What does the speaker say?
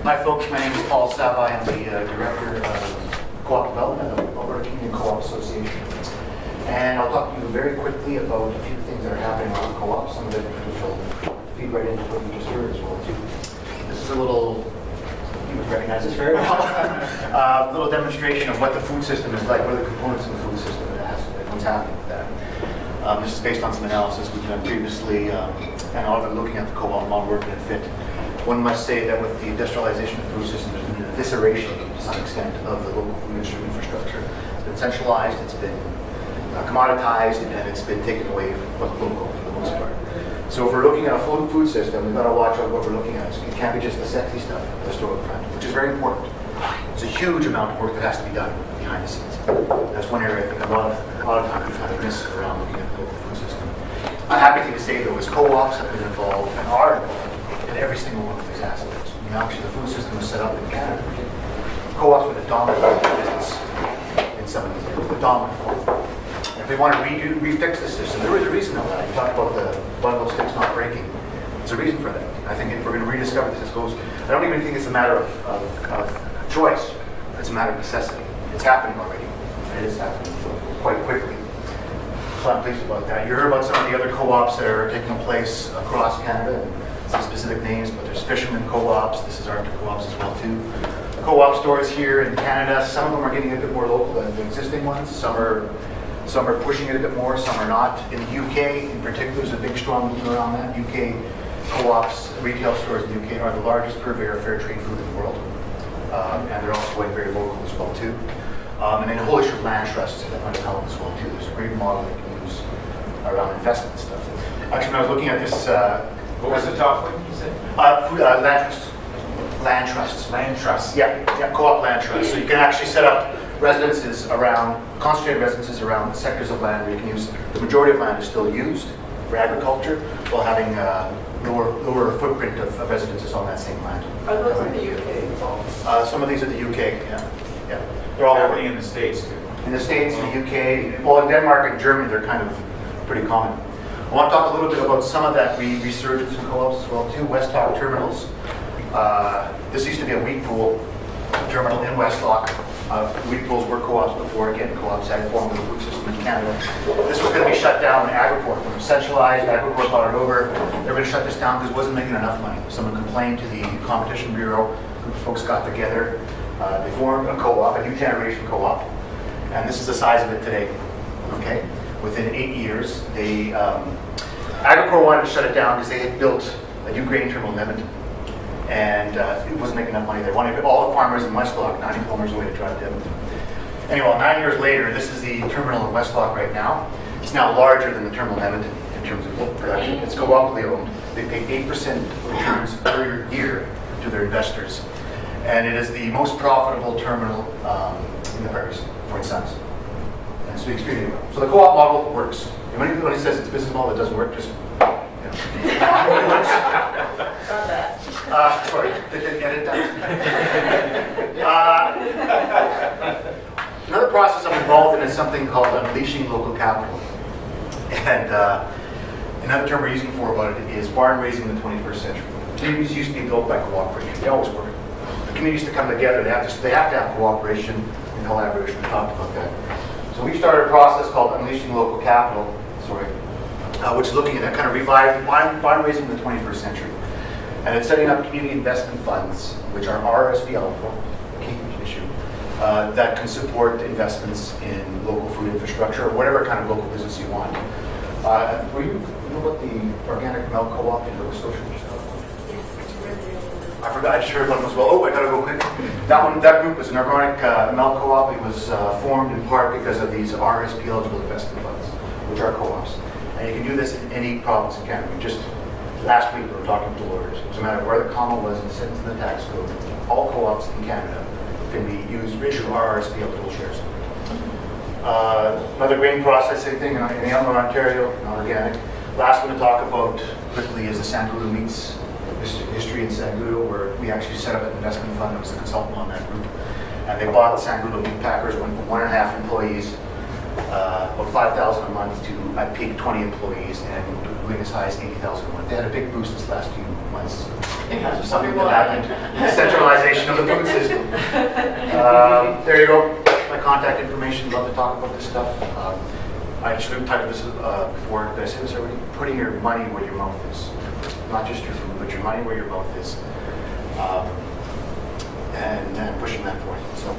Hi folks, my name is Paul Sabai. I'm the Director of Co-op Development of the Alberta Community Co-op Association. And I'll talk to you very quickly about a few things that are happening on co-op, some of it which will feed right into what we just heard as well too. This is a little, you would recognize this very well, little demonstration of what the food system is like, what are the components of the food system and what's happening with that. This is based on some analysis we've done previously, and all of it looking at the co-op model working and fit. One must say that with the industrialization of the food system, there's been an evisceration to some extent of the local food industry infrastructure. It's been centralized, it's been commoditized, and it's been taken away from local for the most part. So if we're looking at a full food system, we've got to watch out what we're looking at. It can't be just the sexy stuff at the store front, which is very important. It's a huge amount of work that has to be done behind the scenes. That's one area I think a lot of time we've had a miss around looking at the local food system. I'm happy to say though, is co-ops have been involved and are involved in every single one of these aspects. You know, actually, the food system was set up in Canada. Co-ops were the dominant business in some of these areas, the dominant form. If they want to refix the system, there was a reason for that. You talk about the bundle of sticks not breaking. There's a reason for that. I think if we're going to rediscover this, I don't even think it's a matter of choice. It's a matter of necessity. It's happening already. It is happening quite quickly. So I'm pleased about that. You heard about some of the other co-ops that are taking place across Canada. Some specific names, but there's fishermen co-ops. This is Arctic co-ops as well too. Co-op stores here in Canada. Some of them are getting a bit more local than the existing ones. Some are pushing it a bit more. Some are not. In the UK, in particular, there's a big strong movement around that. UK co-ops, retail stores in the UK are the largest purveyor of fair trade food in the world, and they're also going very local as well too. And then a whole issue of land trusts that might help as well too. There's a great model that you can use around investment stuff. Actually, when I was looking at this. What was the top one you said? Land trusts. Land trusts. Land trusts. Yeah, co-op land trusts. So you can actually set up residences around, concentrated residences around sectors of land where you can use, the majority of land is still used for agriculture while having lower footprint of residences on that same land. Are those in the UK? Some of these are the UK, yeah. They're all Happening in the States too. in the States, in the UK, well in Denmark and Germany they're kind of pretty common. I want to talk a little bit about some of that resurgence in co-ops as well too. Westlock Terminals. This used to be a wheat pool terminal in Westlock. Wheat pools were co-ops before. Again, co-ops had formed the food system in Canada. This was going to be shut down when Agriport, when it was centralized, Agriport bought it over. They were going to shut this down because it wasn't making enough money. Someone complained to the Competition Bureau. A group of folks got together. They formed a co-op, a new generation co-op. And this is the size of it today. Okay? Within 8 years, they Agriport wanted to shut it down because they had built a new grain terminal in Edmonton, and it wasn't making enough money. They wanted all the farmers in Westlock 90 kilometers away to drive to Edmonton. Anyway, 9 years later, this is the terminal in Westlock right now. It's now larger than the terminal in Edmonton in terms of production. It's co-operatively owned. They pay 8% returns per year to their investors, and it is the most profitable terminal in the prairies for its size. So extremely well. So the co-op model works. When anybody says it's a business model that doesn't work, just, it works. Got that. Sorry, didn't get it done. Another process I'm involved in is something called unleashing local capital. And another term we're using for about it is barn raising in the 21st century. Communities used to be built by cooperation. They always were. The communities to come together, they have to have cooperation and collaboration. We talked about that. So we've started a process called Unleashing Local Capital, which is looking at kind of reviving barn raising in the 21st century. And it's setting up community investment funds, which are RSP eligible, a key issue, that can support investments in local food infrastructure or whatever kind of local business you want. Were you know about the organic milk co-op in Nova Scotia? I forgot, I just heard one as well. Oh, I gotta go quick. That group was an organic milk co-op. It was formed in part because of these RSP eligible investment funds, which are co-ops. And you can do this in any province in Canada. Just last week we were talking to lawyers. It was a matter of where the comma was in the sentence in the tax code. All co-ops in Canada can be used, issue RSP eligible shares. Another grain processing thing in Elmer, Ontario, non-organic. Last one to talk about quickly is the Sangudo meats history in Sangudo, where we actually set up an investment fund. I was a consultant on that group. And they bought Sangudo meat packers, went from 1.5 employees about 5,000 a month to, at peak, 20 employees, and doing as high as 80,000 a month. They had a big boost this last few months. Yeah, So something that why. happened, centralization of the food system. There you go, my contact information, love to talk about this stuff. I should have typed this before, but I said this already, putting your money where your mouth is. Not just your food, but your money where your mouth is. And pushing that forth. So